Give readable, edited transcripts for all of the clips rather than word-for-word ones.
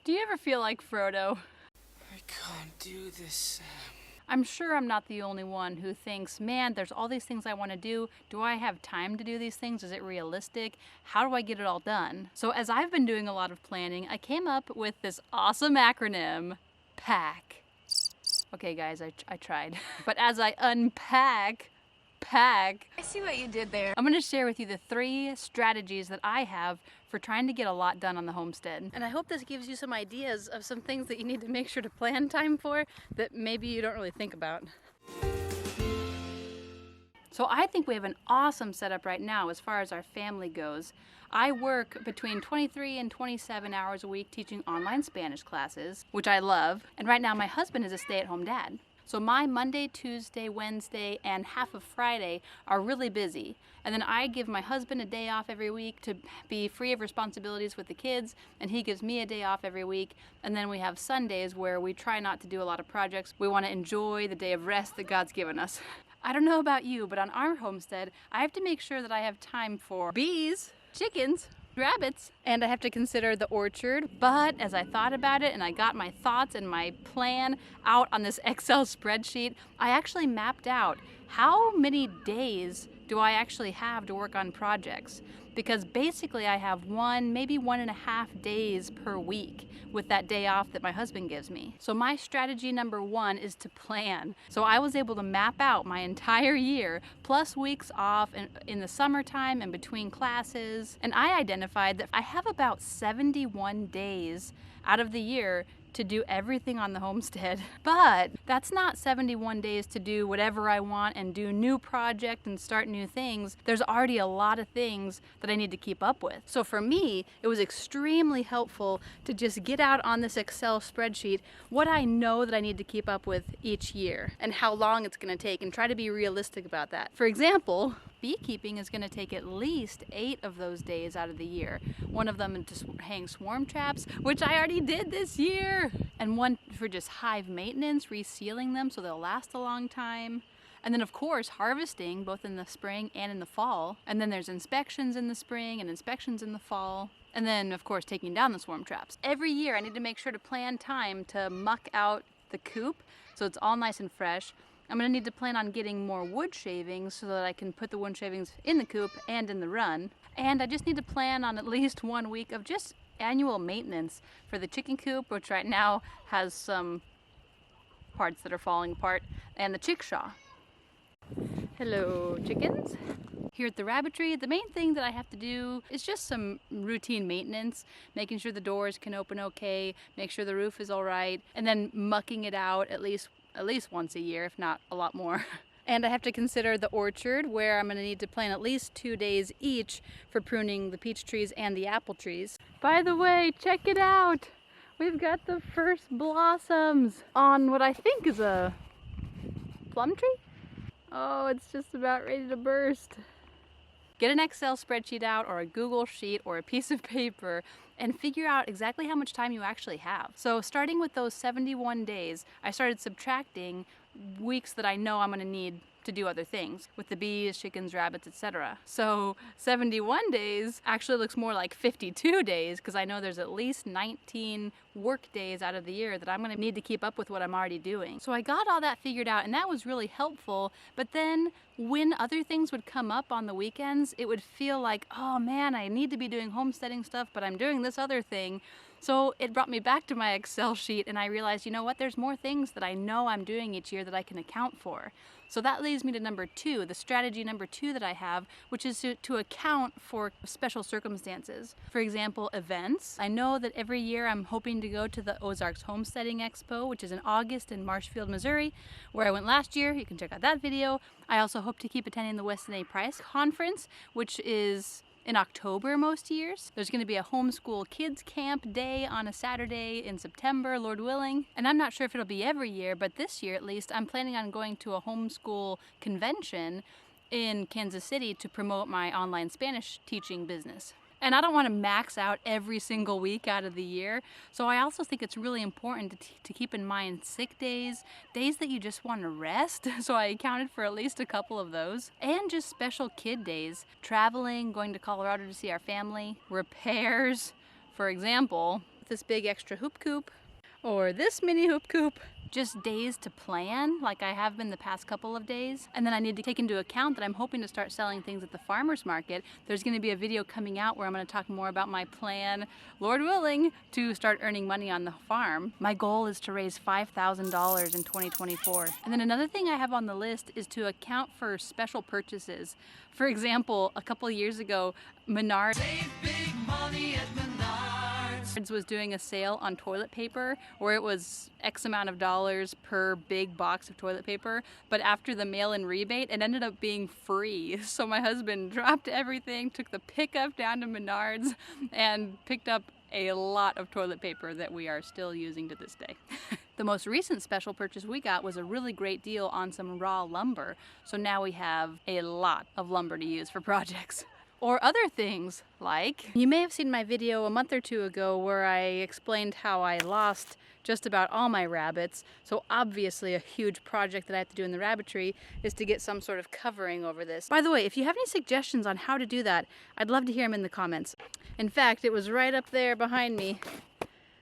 Do you ever feel like Frodo? I can't do this, Sam. I'm sure I'm not the only one who thinks, man, there's all these things I want to do. Do I have time to do these things? Is it realistic? How do I get it all done? So as I've been doing a lot of planning, I came up with this awesome acronym, PAC. Okay guys, I tried. But as I unpack PAC, I see what you did there. I'm gonna share with you the 3 strategies that I have for trying to get a lot done on the homestead. And I hope this gives you some ideas of some things that you need to make sure to plan time for that maybe you don't really think about. So I think we have an awesome setup right now as far as our family goes. I work between 23 and 27 hours a week teaching online Spanish classes, which I love. And right now my husband is a stay-at-home dad. So my Monday, Tuesday, Wednesday, and half of Friday are really busy. And then I give my husband a day off every week to be free of responsibilities with the kids, and he gives me a day off every week. And then we have Sundays where we try not to do a lot of projects. We want to enjoy the day of rest that God's given us. I don't know about you, but on our homestead, I have to make sure that I have time for bees, chickens, rabbits, and I have to consider the orchard. But as I thought about it and I got my thoughts and my plan out on this Excel spreadsheet, I actually mapped out how many days do I actually have to work on projects. Because basically I have maybe 1.5 days per week with that day off that my husband gives me. So my strategy number 1 is to plan. So I was able to map out my entire year plus weeks off in the summertime and between classes. And I identified that I have about 71 days out of the year to do everything on the homestead. But that's not 71 days to do whatever I want and do new project and start new things. There's already a lot of things that I need to keep up with. So for me, it was extremely helpful to just get out on this Excel spreadsheet what I know that I need to keep up with each year and how long it's going to take, and try to be realistic about that. For example, beekeeping is going to take at least 8 of those days out of the year. One of them to hang swarm traps, which I already did this year, and one for just hive maintenance, resealing them so they'll last a long time. And then of course harvesting both in the spring and in the fall. And then there's inspections in the spring and inspections in the fall. And then of course taking down the swarm traps. Every year I need to make sure to plan time to muck out the coop so it's all nice and fresh. I'm going to need to plan on getting more wood shavings so that I can put the wood shavings in the coop and in the run. And I just need to plan on at least 1 week of just annual maintenance for the chicken coop, which right now has some parts that are falling apart, and the chickshaw. Hello, chickens. Here at the rabbitry, the main thing that I have to do is just some routine maintenance, making sure the doors can open okay, make sure the roof is all right, and then mucking it out at least once a year, if not a lot more. And I have to consider the orchard, where I'm going to need to plan at least 2 days each for pruning the peach trees and the apple trees. By the way, check it out! We've got the first blossoms on what I think is a plum tree? Oh, it's just about ready to burst. Get an Excel spreadsheet out, or a Google sheet, or a piece of paper, and figure out exactly how much time you actually have. So starting with those 71 days, I started subtracting weeks that I know I'm going to need to do other things with the bees, chickens, rabbits, etc. So 71 days actually looks more like 52 days, because I know there's at least 19 work days out of the year that I'm going to need to keep up with what I'm already doing. So I got all that figured out, and that was really helpful. But then when other things would come up on the weekends, it would feel like, oh man, I need to be doing homesteading stuff, but I'm doing this other thing. So it brought me back to my Excel sheet, and I realized, you know what, there's more things that I know I'm doing each year that I can account for. So that leads me to number 2, the strategy number 2 that I have, which is to account for special circumstances. For example, events. I know that every year I'm hoping to go to the Ozarks Homesteading Expo, which is in August in Marshfield, Missouri, where I went last year. You can check out that video. I also hope to keep attending the Weston A. Price Conference, which is in October most years. There's going to be a homeschool kids camp day on a Saturday in September, Lord willing. And I'm not sure if it'll be every year, but this year at least, I'm planning on going to a homeschool convention in Kansas City to promote my online Spanish teaching business. And I don't want to max out every single week out of the year. So I also think it's really important to keep in mind sick days, days that you just want to rest. So I accounted for at least a couple of those. And just special kid days, traveling, going to Colorado to see our family, repairs. For example, this big extra hoop coop or this mini hoop coop. Just days to plan, like I have been the past couple of days. And then I need to take into account that I'm hoping to start selling things at the farmer's market. There's gonna be a video coming out where I'm gonna talk more about my plan, Lord willing, to start earning money on the farm. My goal is to raise $5,000 in 2024. And then another thing I have on the list is to account for special purchases. For example, a couple years ago, Menards was doing a sale on toilet paper where it was X amount of dollars per big box of toilet paper, but after the mail-in rebate it ended up being free. So my husband dropped everything, took the pickup down to Menards and picked up a lot of toilet paper that we are still using to this day. The most recent special purchase we got was a really great deal on some raw lumber, so now we have a lot of lumber to use for projects. Or other things like, you may have seen my video a month or two ago where I explained how I lost just about all my rabbits. So obviously a huge project that I have to do in the rabbitry is to get some sort of covering over this. By the way, if you have any suggestions on how to do that, I'd love to hear them in the comments. In fact, it was right up there behind me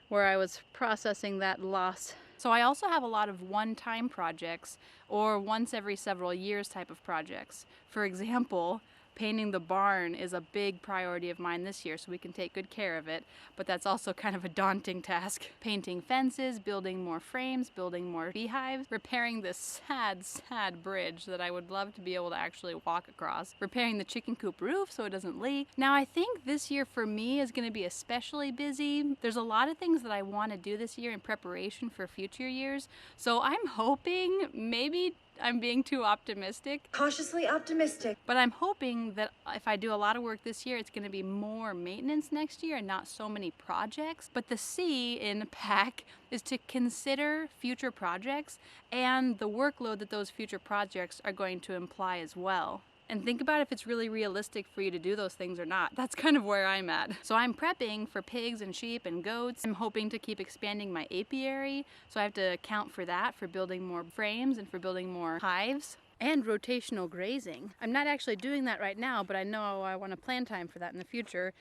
where I was processing that loss. So I also have a lot of one-time projects or once every several years type of projects. For example, painting the barn is a big priority of mine this year so we can take good care of it, but that's also kind of a daunting task. Painting fences, building more frames, building more beehives, repairing this sad bridge that I would love to be able to actually walk across, repairing the chicken coop roof so it doesn't leak. Now I think this year for me is going to be especially busy. There's a lot of things that I want to do this year in preparation for future years, so I'm hoping, maybe I'm being too optimistic. Cautiously optimistic. But I'm hoping that if I do a lot of work this year, it's going to be more maintenance next year and not so many projects. But the C in P.A.C is to consider future projects and the workload that those future projects are going to imply as well. And think about if it's really realistic for you to do those things or not. That's kind of where I'm at. So I'm prepping for pigs and sheep and goats. I'm hoping to keep expanding my apiary, so I have to account for that, for building more frames and for building more hives. And rotational grazing. I'm not actually doing that right now, but I know I want to plan time for that in the future.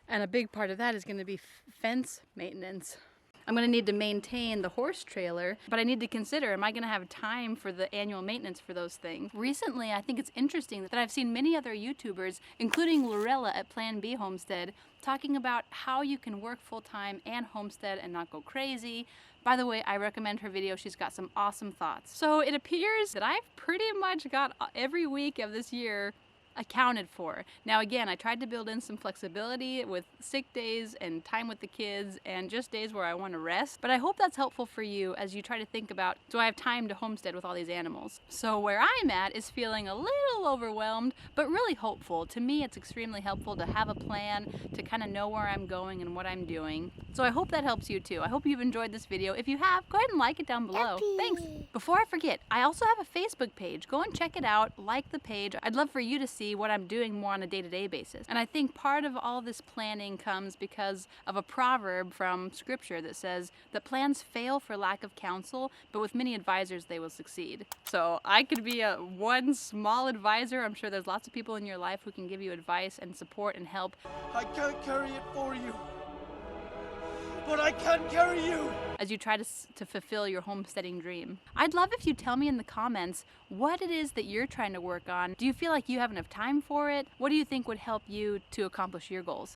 And a big part of that is going to be fence maintenance. I'm going to need to maintain the horse trailer, but I need to consider, am I going to have time for the annual maintenance for those things? Recently, I think it's interesting that I've seen many other YouTubers, including Lorella at Plan B Homestead, talking about how you can work full-time and homestead and not go crazy. By the way, I recommend her video. She's got some awesome thoughts. So it appears that I've pretty much got every week of this year accounted for. Now again, I tried to build in some flexibility with sick days and time with the kids and just days where I want to rest, but I hope that's helpful for you as you try to think about, do I have time to homestead with all these animals? So where I'm at is feeling a little overwhelmed, but really hopeful. To me, it's extremely helpful to have a plan, to kind of know where I'm going and what I'm doing. So I hope that helps you too. I hope you've enjoyed this video. If you have, go ahead and like it down below. Thanks. Before I forget, I also have a Facebook page. Go and check it out, like the page. I'd love for you to see what I'm doing more on a day-to-day basis. And I think part of all this planning comes because of a proverb from scripture that says that plans fail for lack of counsel, but with many advisors they will succeed. So I could be one small advisor. I'm sure there's lots of people in your life who can give you advice and support and help. I can't carry it for you, but I can carry you. As you try to fulfill your homesteading dream. I'd love if you tell me in the comments what it is that you're trying to work on. Do you feel like you have enough time for it? What do you think would help you to accomplish your goals?